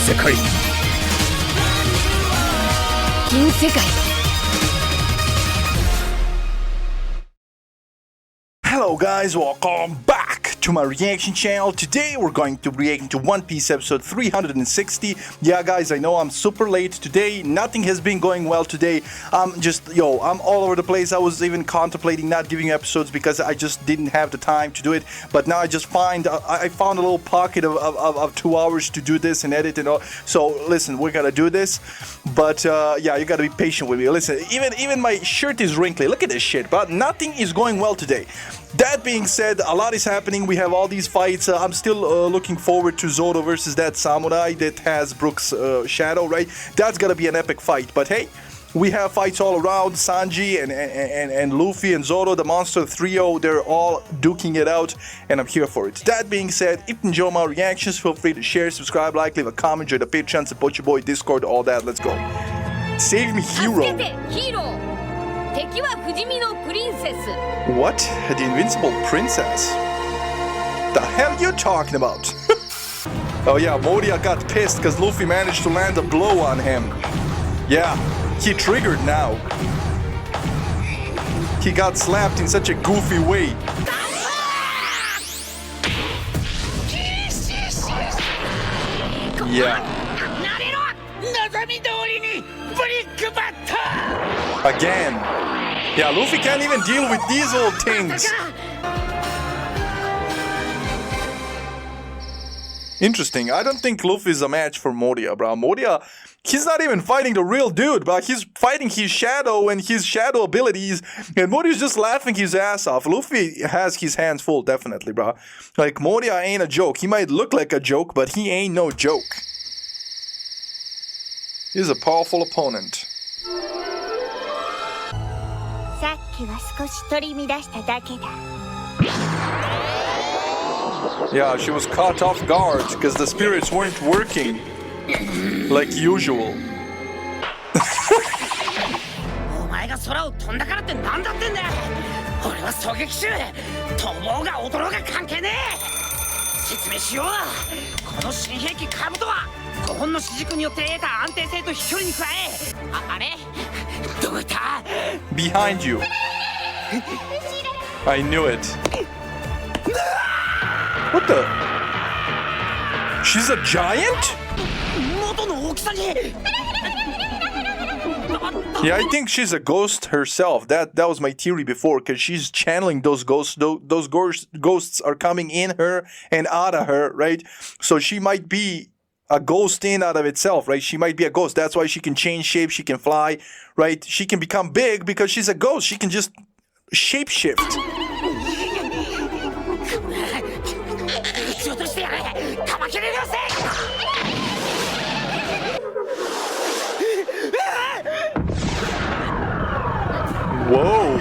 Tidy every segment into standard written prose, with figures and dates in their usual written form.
世界銀世界 Hello guys, welcome back to my reaction channel. Today we're going to react to One Piece episode 360. Yeah guys, I know I'm super late today. Nothing has been going well today. I'm all over the place. I was even contemplating not giving episodes because I just didn't have the time to do it. But now I found a little pocket of 2 hours to do this and edit and all. So listen, we're gonna do this. But yeah, you gotta be patient with me. Listen, even my shirt is wrinkly. Look at this shit, but nothing is going well today. That being said, a lot is happening. We have all these fights. I'm still looking forward to Zoro versus that samurai that has Brook's shadow, right? That's gonna be an epic fight. But hey, we have fights all around. Sanji and Luffy and Zoro, the monster trio, they're all duking it out, and I'm here for it. That being said, if you enjoy my reactions, feel free to share, subscribe, like, leave a comment, join the Patreon, support your boy, Discord, all that. Let's go. Save me, hero. What? The invincible princess? The hell you talking about? Oh yeah, Moria got pissed because Luffy managed to land a blow on him. Yeah, he triggered now. He got slapped in such a goofy way. Yeah. Again. Yeah, Luffy can't even deal with these old things. Interesting. I don't think Luffy's a match for Moria, bro. Moria, he's not even fighting the real dude, bro. He's fighting his shadow and his shadow abilities, and Moria's just laughing his ass off. Luffy has his hands full, definitely, bro. Like, Moria ain't a joke. He might look like a joke, but he ain't no joke. He's a powerful opponent. Yeah, she was caught off guard because the spirits weren't working like usual. Behind you. I knew it. What the? She's a giant? Yeah, I think she's a ghost herself. That was my theory before, because she's channeling those ghosts. Those ghosts are coming in her and out of her, right? So she might be a ghost in out of itself, right? She might be a ghost. That's why she can change shape. She can fly, right? She can become big because she's a ghost. She can just shapeshift. Whoa.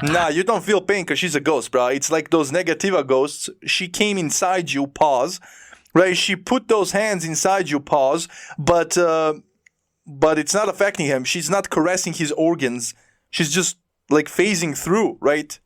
Nah, you don't feel pain because she's a ghost, bro. It's like those Negativa ghosts. She came inside you, pause. Right? She put those hands inside you, pause. But it's not affecting him. She's not caressing his organs. She's just like phasing through, right?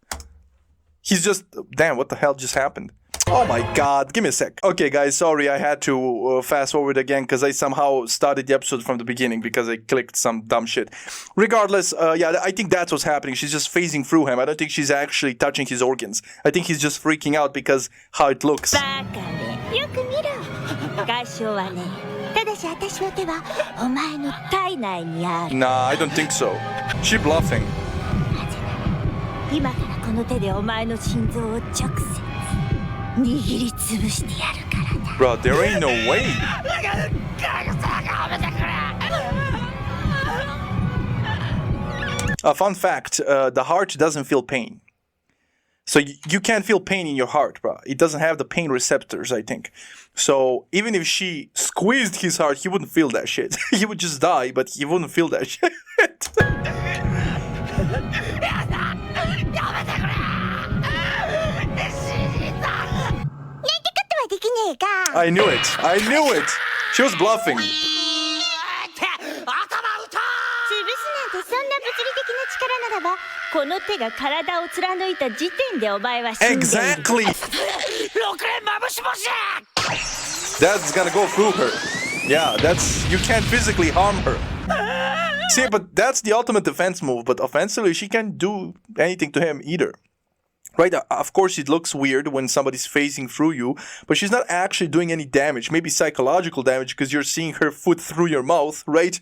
He's just... Damn, what the hell just happened? Oh my god, give me a sec. Okay guys, sorry, I had to fast forward again because I somehow started the episode from the beginning because I clicked some dumb shit. Regardless, yeah, I think that's what's happening. She's just phasing through him. I don't think she's actually touching his organs. I think he's just freaking out because how it looks. Nah, I don't think so. She's bluffing. Bro, there ain't no way. A fun fact, the heart doesn't feel pain. So you can't feel pain in your heart, bro. It doesn't have the pain receptors, I think. So even if she squeezed his heart, he wouldn't feel that shit. He would just die, but he wouldn't feel that shit. I knew it. I knew it. She was bluffing. の手が体を貫いた時点でお前は死んでいる。 Exactly. 6連まぶしもし That's gonna go through her. Yeah, you can't physically harm her. See, but that's the ultimate defense move, but offensively, she can't do anything to him either. Right? Of course, it looks weird when somebody's phasing through you, but she's not actually doing any damage. Maybe psychological damage because you're seeing her foot through your mouth, right?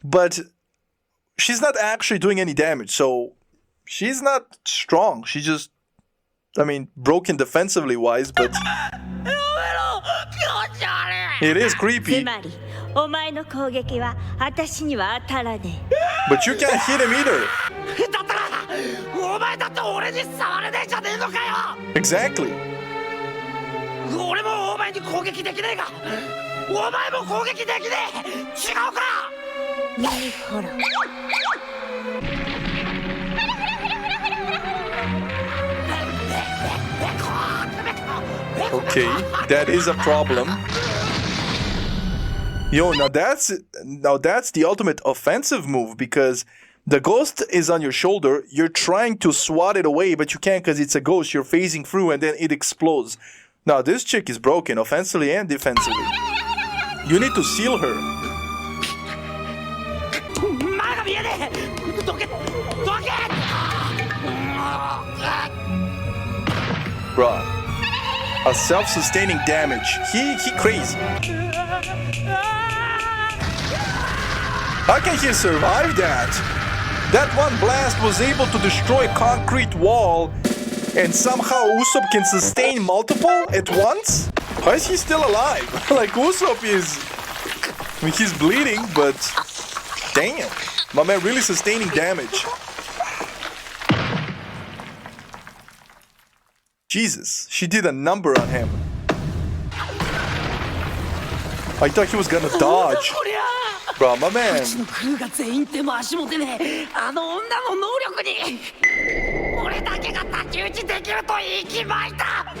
But she's not actually doing any damage, so she's not strong. She's just, broken defensively wise, but it is creepy. つまりお前の攻撃は私には当たらねえ。 But you can't hit him either. だったらお前だって俺に触れねえじゃねえのかよ Exactly. 俺もお前に攻撃できねえがお前も攻撃できねえ違うかほら Okay, that is a problem. Yo, now that's the ultimate offensive move because the ghost is on your shoulder. You're trying to swat it away, but you can't because it's a ghost. You're phasing through and then it explodes. Now this chick is broken offensively and defensively. You need to seal her. 前が見えねえどけどけ Bruh. A self-sustaining damage. He crazy. How can he survive that? That one blast was able to destroy a concrete wall, and somehow Usopp can sustain multiple at once? Why is he still alive? Like, Usopp is... he's bleeding, but... damn. My man really sustaining damage. Jesus, she did a number on him. I thought he was gonna dodge. Bro, my man. のクルーが全員手も足も出ねえあの女の能力に俺だけが太刀打ちできると言い決まいた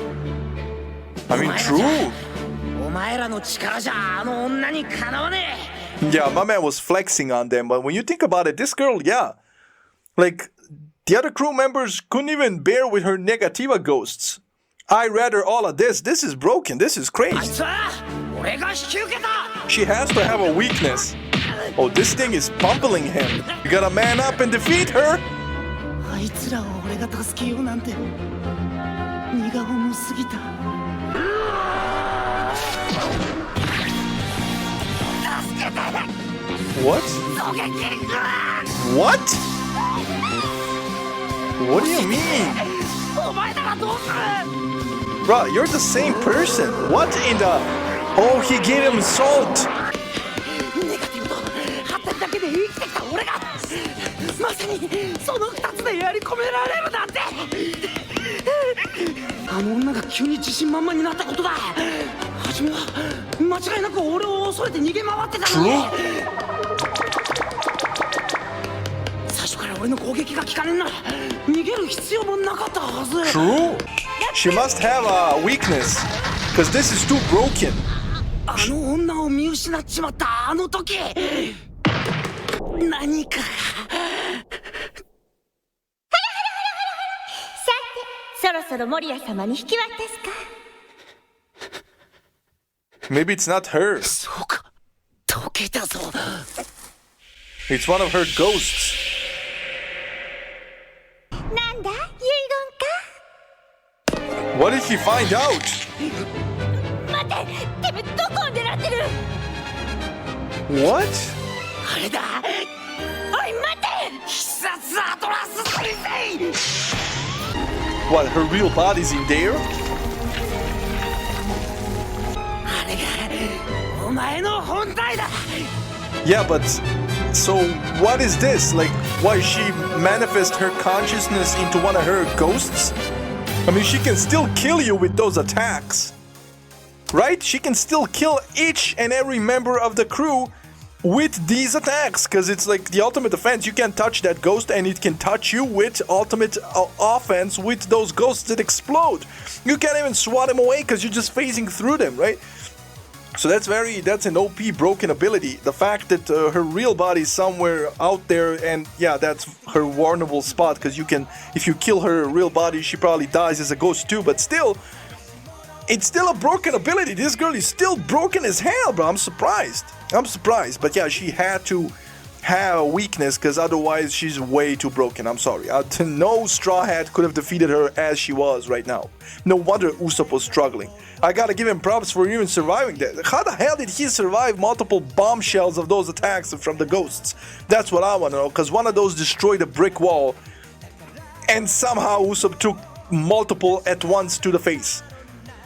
I mean, true. お前らの力じゃあの女にかなわねえ Yeah, my man was flexing on them, but when you think about it, this girl, yeah. Like, the other crew members couldn't even bear with her negativa ghosts. I rather all of this. This is broken. This is あい crazy. つは俺が引き受けた She has to have a weakness. Oh, this thing is pummeling him. You gotta man up and defeat her. あいつらを俺が助けようなんて荷が重すぎた What? What? What do you mean? お前ならどうする Bro, you're the same person. What in the... Oh, he gave him salt. ネガティブと発展だけで生きてきた俺がまさにその二つでやり込められるなんてあの女が急に自信満々になったことだ初めは間違いなく俺を恐れて逃げ回ってたのに最初から俺の攻撃が効かねえなら逃げる必要もなかったはず True. She must have a weakness. Because this is too broken. あの女を見失っちまったあの時何かさてそろそろ守屋様に引き渡すか Maybe it's not her. そうか溶けたぞ It's one of her ghosts. なんだ遺言か What did he find out? 待ててめえどこを狙ってる What? あれだおい待て必殺アトラス彗星 What, her real body's in there? あれがお前の本体だ Yeah, but... So, what is this? Like, why she manifest her consciousness into one of her ghosts? I mean, she can still kill you with those attacks. Right? She can still kill each and every member of the crew with these attacks. Because it's like the ultimate defense. You can touch that ghost and it can touch you with ultimate offense with those ghosts that explode. You can't even swat them away because you're just phasing through them, right? So that's an OP broken ability. The fact that her real body is somewhere out there, and yeah, that's her vulnerable spot, because if you kill her real body, she probably dies as a ghost too, but still, it's still a broken ability. This girl is still broken as hell, bro. I'm surprised. But yeah, she had to have a weakness, because otherwise she's way too broken. I'm sorry. No Straw Hat could have defeated her as she was right now. No wonder Usopp was struggling. I gotta give him props for even surviving that. How the hell did he survive multiple bombshells of those attacks from the ghosts? That's what I want to know, because one of those destroyed a brick wall, and somehow Usopp took multiple at once to the face.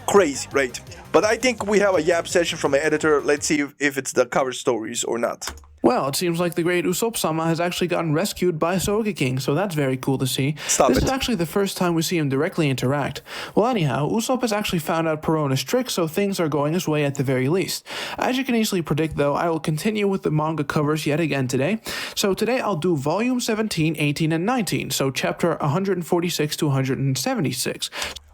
Crazy, right? But I think we have a yap session from an editor. Let's see if it's the cover stories or not. Well, it seems like the great Usopp-sama has actually gotten rescued by Sogeking, so that's very cool to see. This is actually the first time we see him directly interact. Well, anyhow, Usopp has actually found out Perona's trick, so things are going his way at the very least. As you can easily predict, though, I will continue with the manga covers yet again today. So today I'll do volume 17, 18, and 19, so chapter 146 to 176.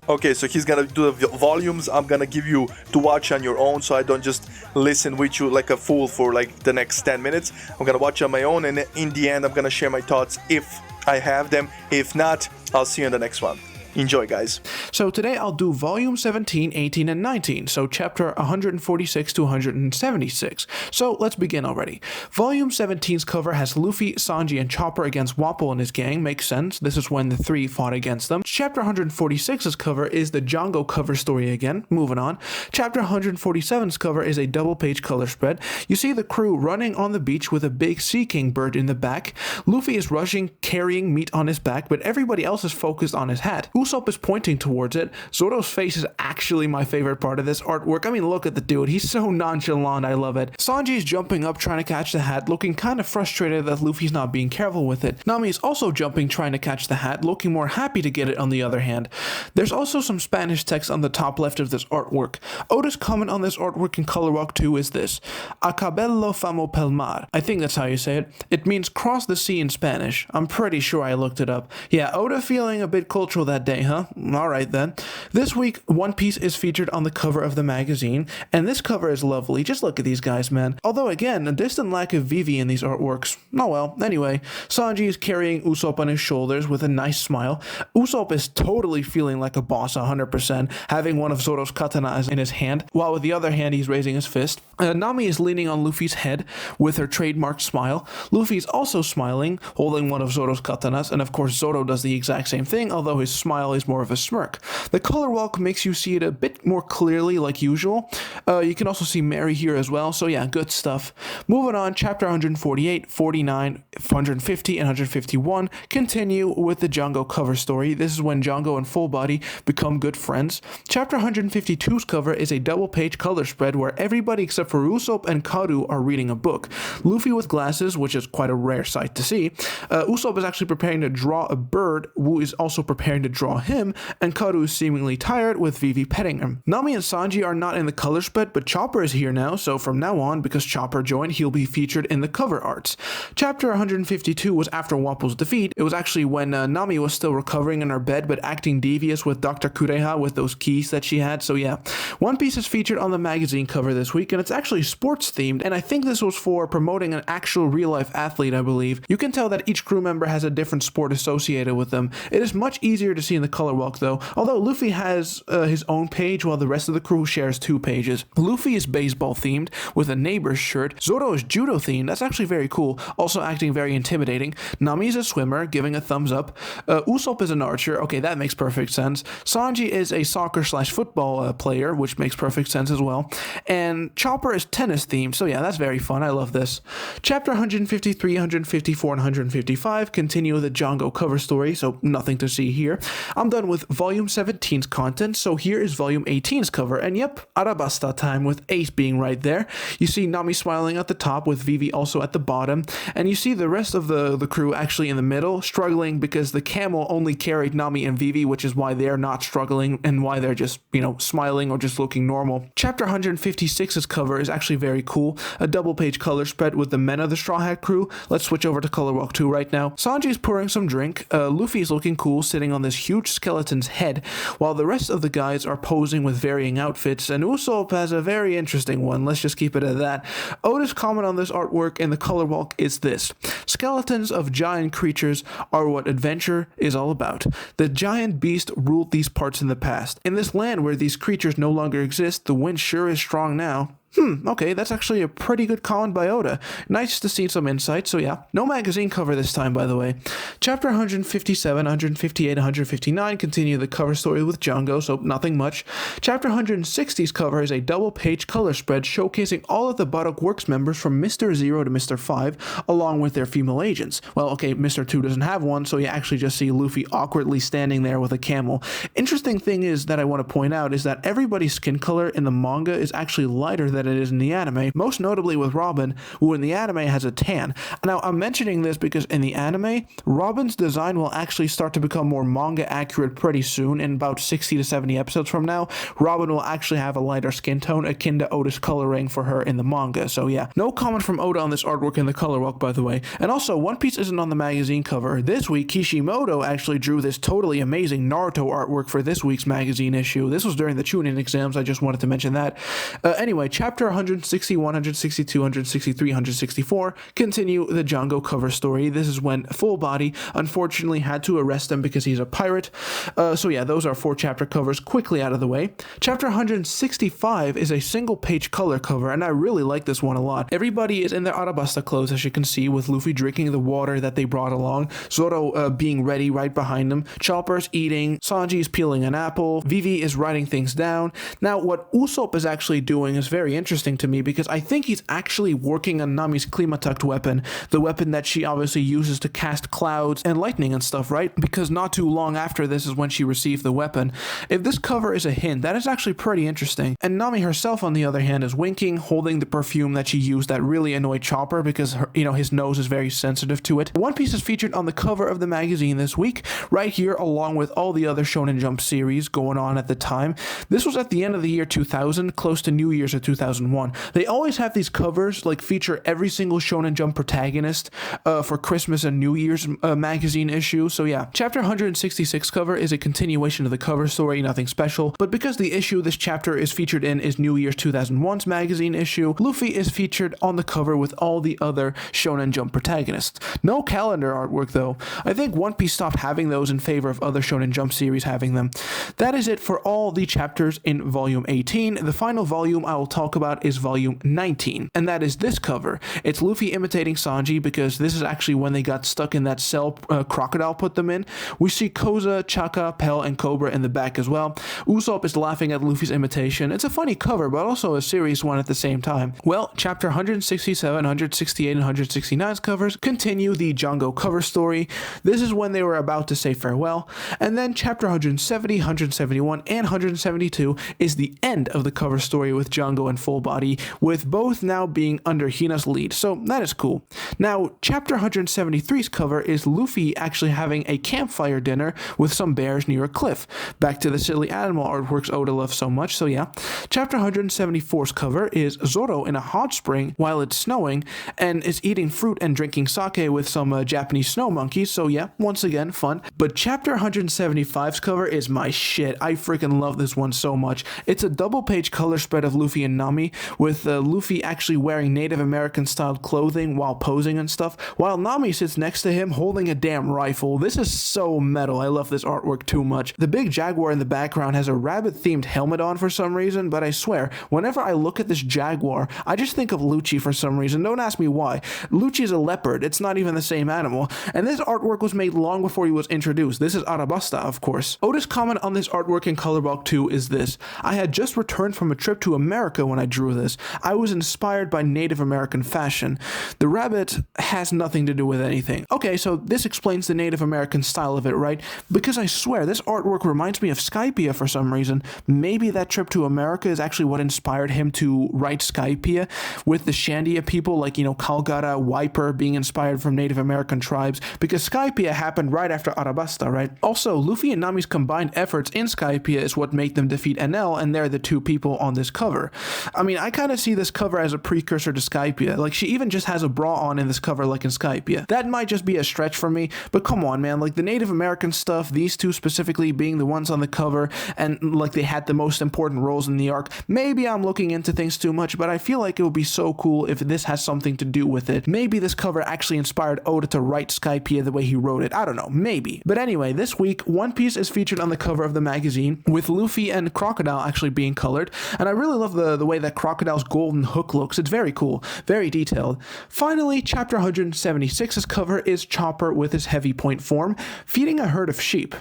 Okay, so he's gonna do the volumes. I'm gonna give you to watch on your own, so I don't just listen with you like a fool for like the next 10 minutes. I'm gonna watch on my own, and in the end, I'm gonna share my thoughts if I have them. If not, I'll see you in the next one. Enjoy, guys. So today I'll do volume 17, 18, and 19, so chapter 146 to 176. So let's begin already. Volume 17's cover has Luffy, Sanji, and Chopper against Wapol and his gang. Makes sense. This is when the three fought against them. Chapter 146's cover is the Django cover story again. Moving on. Chapter 147's cover is a double-page color spread. You see the crew running on the beach with a big Sea King bird in the back. Luffy is rushing, carrying meat on his back, but everybody else is focused on his hat. Usopp is pointing towards it. Zoro's face is actually my favorite part of this artwork. I mean, look at the dude. He's so nonchalant. I love it. Sanji is jumping up trying to catch the hat, looking kind of frustrated that Luffy's not being careful with it. Nami is also jumping trying to catch the hat, looking more happy to get it on the other hand. There's also some Spanish text on the top left of this artwork. Oda's comment on this artwork in Color Walk 2 is this: Acabello famo pel mar. I think that's how you say it. It means cross the sea in Spanish. I'm pretty sure I looked it up. Yeah, Oda feeling a bit cultural that day, huh? Alright then. This week, One Piece is featured on the cover of the magazine, and this cover is lovely. Just look at these guys, man. Although again, a distant lack of Vivi in these artworks. Oh well. Anyway, Sanji is carrying Usopp on his shoulders with a nice smile. Usopp is totally feeling like a boss 100%, having one of Zoro's katanas in his hand, while with the other hand he's raising his fist. Nami is leaning on Luffy's head with her trademark smile. Luffy is also smiling, holding one of Zoro's katanas, and of course Zoro does the exact same thing, although his smile is more of a smirk. The color walk makes you see it a bit more clearly like usual. You can also see Mary here as well, so yeah, good stuff. Moving on, chapter 148, 49, 150, and 151 continue with the Django cover story. This is when Django and Full Body become good friends. Chapter 152's cover is a double-page color spread where everybody except for Usopp and Karu are reading a book. Luffy with glasses, which is quite a rare sight to see. Usopp is actually preparing to draw a bird. Wu is also preparing to draw him, and Karu is seemingly tired with Vivi petting him. Nami and Sanji are not in the color spread, but Chopper is here now, so from now on, because Chopper joined, he'll be featured in the cover arts. Chapter 152 was after Wapol's defeat. It was actually when Nami was still recovering in her bed, but acting devious with Dr. Kureha with those keys that she had, so yeah. One Piece is featured on the magazine cover this week, and it's actually sports themed, and I think this was for promoting an actual real-life athlete, I believe. You can tell that each crew member has a different sport associated with them. It is much easier to see in the color walk though, although Luffy has his own page while the rest of the crew shares 2 pages. Luffy is baseball themed with a neighbor's shirt. Zoro is judo themed, that's actually very cool, also acting very intimidating. Nami is a swimmer, giving a thumbs up. Usopp is an archer, okay, that makes perfect sense. Sanji is a soccer/football player, which makes perfect sense as well. And Chopper is tennis themed, so yeah, that's very fun, I love this. Chapter 153, 154, and 155 continue the Django cover story, so nothing to see here. I'm done with volume 17's content, so here is volume 18's cover, and yep, Arabasta time with Ace being right there. You see Nami smiling at the top with Vivi also at the bottom, and you see the rest of the crew actually in the middle, struggling because the camel only carried Nami and Vivi, which is why they're not struggling and why they're just, smiling or just looking normal. Chapter 156's cover is actually very cool, a double-page color spread with the men of the Straw Hat crew. Let's switch over to Color Walk 2 right now. Sanji's pouring some drink, Luffy is looking cool sitting on this huge huge skeleton's head, while the rest of the guys are posing with varying outfits, and Usopp has a very interesting one. Let's just keep it at that. Oda's comment on this artwork in the color walk is this: skeletons of giant creatures are what adventure is all about. The giant beast ruled these parts in the past. In this land where these creatures no longer exist, the wind sure is strong now. Okay, that's actually a pretty good comment by Oda. Nice to see some insight, so yeah. No magazine cover this time, by the way. Chapter 157, 158, 159 continue the cover story with Django, so nothing much. Chapter 160's cover is a double-page color spread showcasing all of the Baroque Works members from Mr. 0 to Mr. 5, along with their female agents. Well, okay, Mr. 2 doesn't have one, so you actually just see Luffy awkwardly standing there with a camel. Interesting thing is that I want to point out is that everybody's skin color in the manga is actually lighter than it is in the anime, most notably with Robin, who in the anime has a tan. Now, I'm mentioning this because in the anime, Robin's design will actually start to become more manga accurate pretty soon. In about 60 to 70 episodes from now, Robin will actually have a lighter skin tone akin to Oda's coloring for her in the manga. So yeah, no comment from Oda on this artwork in the color walk, by the way. And also, One Piece isn't on the magazine cover. This week, Kishimoto actually drew this totally amazing Naruto artwork for this week's magazine issue. This was during the Chunin exams, I just wanted to mention that. Anyway, chapter 160, 162, 163, 164 continue the Django cover story. This is when Full Body unfortunately had to arrest him because he's a pirate. So yeah, those are 4 chapter covers quickly out of the way. Chapter 165 is a single page color cover, and I really like this one a lot. Everybody is in their Arabasta clothes, as you can see, with Luffy drinking the water that they brought along, Zoro being ready right behind him, Chopper's eating, Sanji's peeling an apple, Vivi is writing things down. Now, what Usopp is actually doing is very interesting to me because I think he's actually working on Nami's Klimatakt weapon, the weapon that she obviously uses to cast clouds and lightning and stuff, right? Because not too long after this is when she received the weapon. If this cover is a hint, that is actually pretty interesting. And Nami herself, on the other hand, is winking, holding the perfume that she used that really annoyed Chopper because his nose is very sensitive to it. One Piece is featured on the cover of the magazine this week, right here, along with all the other Shonen Jump series going on at the time. This was at the end of the year 2000, close to New Year's of 2001. They always have these covers like feature every single Shonen Jump protagonist for Christmas and New Year's magazine issue. So yeah, chapter 166 cover is a continuation of the cover story, nothing special, but because the issue this chapter is featured in is New Year's 2001's magazine issue, Luffy is featured on the cover with all the other Shonen Jump protagonists. No calendar artwork though. I think One Piece stopped having those in favor of other Shonen Jump series having them. That is it for all the chapters in volume 18. The final volume I will talk about is volume 19, and that is this cover. It's Luffy imitating Sanji because this is actually when they got stuck in that cell Crocodile put them in. We see Koza, Chaka, Pell, and Cobra in the back as well. Usopp is laughing at Luffy's imitation. It's a funny cover, but also a serious one at the same time. Well, chapter 167, 168, and 169's covers continue the Django cover story. This is when they were about to say farewell, and then chapter 170, 171, and 172 is the end of the cover story with Django and Full Body, with both now being under Hina's lead, so that is cool. Now, chapter 173's cover is Luffy actually having a campfire dinner with some bears near a cliff. Back to the silly animal artworks Oda loves so much, so yeah. Chapter 174's cover is Zoro in a hot spring while it's snowing, and is eating fruit and drinking sake with some Japanese snow monkeys, so yeah, once again, fun. But chapter 175's cover is my shit. I freaking love this one so much. It's a double-page color spread of Luffy and Nami, with Luffy actually wearing Native American-styled clothing while posing and stuff, while Nami sits next to him holding a damn rifle. This is so metal. I love this artwork too much. The big jaguar in the background has a rabbit-themed helmet on for some reason, but I swear, whenever I look at this jaguar, I just think of Lucci for some reason. Don't ask me why. Lucci is a leopard. It's not even the same animal. And this artwork was made long before he was introduced. This is Arabasta, of course. Oda's comment on this artwork in Color Block 2 is this: I had just returned from a trip to America when I drew this. I was inspired by Native American fashion. The rabbit has nothing to do with anything. Okay, so this explains the Native American style of it, right? Because I swear, this artwork reminds me of Skypiea for some reason. Maybe that trip to America is actually what inspired him to write Skypiea, with the Shandia people like, Calgara, Wiper being inspired from Native American tribes, because Skypiea happened right after Arabasta, right? Also, Luffy and Nami's combined efforts in Skypiea is what made them defeat Enel, and they're the two people on this cover. I mean, I kind of see this cover as a precursor to Skypiea. Like, she even just has a bra on in this cover like in Skypiea. That might just be a stretch for me, but come on, man. Like, the Native American stuff, these two specifically being the ones on the cover, and like they had the most important roles in the arc, maybe I'm looking into things too much, but I feel like it would be so cool if this has something to do with it. Maybe this cover actually inspired Oda to write Skypiea the way he wrote it. I don't know, maybe. But anyway, this week, One Piece is featured on the cover of the magazine, with Luffy and Crocodile actually being colored, and I really love the way that Crocodile's golden hook looks. It's very cool, very detailed. Finally, chapter 176's cover is Chopper with his heavy point form, feeding a herd of sheep.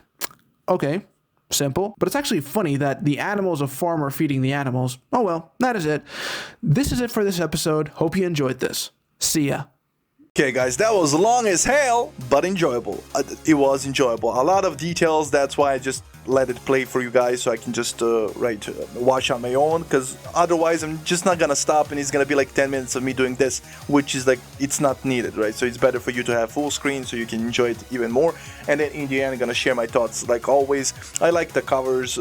Okay. Simple, but it's actually funny that the animal's a farmer feeding the animals. Oh well, that is it. This is it for this episode. Hope you enjoyed this. See ya. Okay, guys, that was long as hell, but enjoyable. It was enjoyable. A lot of details, that's why I just let it play for you guys so I can just watch on my own, because otherwise I'm just not gonna stop and it's gonna be like 10 minutes of me doing this, which is like, it's not needed, right? So it's better for you to have full screen so you can enjoy it even more. And then in the end, I'm gonna share my thoughts. Like always, I like the covers.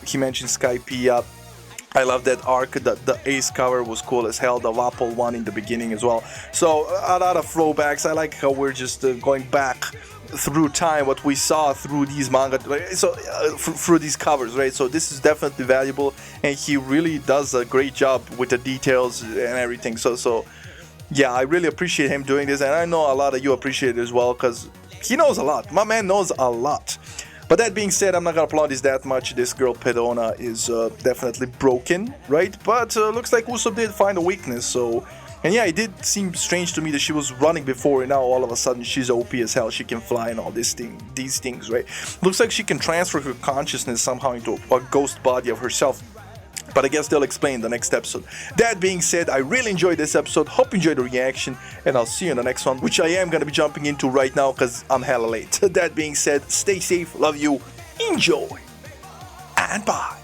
He mentioned Skypiea. I love that arc. The Ace cover was cool as hell. The Wapol one in the beginning as well. So a lot of throwbacks. I like how we're just going back through time, what we saw through these manga, so through these covers, right? So this is definitely valuable, and he really does a great job with the details and everything. So yeah, I really appreciate him doing this, and I know a lot of you appreciate it as well, because he knows a lot. My man knows a lot. But that being said, I'm not gonna applaud this that much. This girl Pedona is definitely broken, right? But looks like Usopp did find a weakness, so... And yeah, it did seem strange to me that she was running before and now all of a sudden she's OP as hell. She can fly and all these things, right? Looks like she can transfer her consciousness somehow into a ghost body of herself. But I guess they'll explain in the next episode. That being said, I really enjoyed this episode. Hope you enjoyed the reaction. And I'll see you in the next one, which I am going to be jumping into right now because I'm hella late. That being said, stay safe, love you, enjoy, and bye.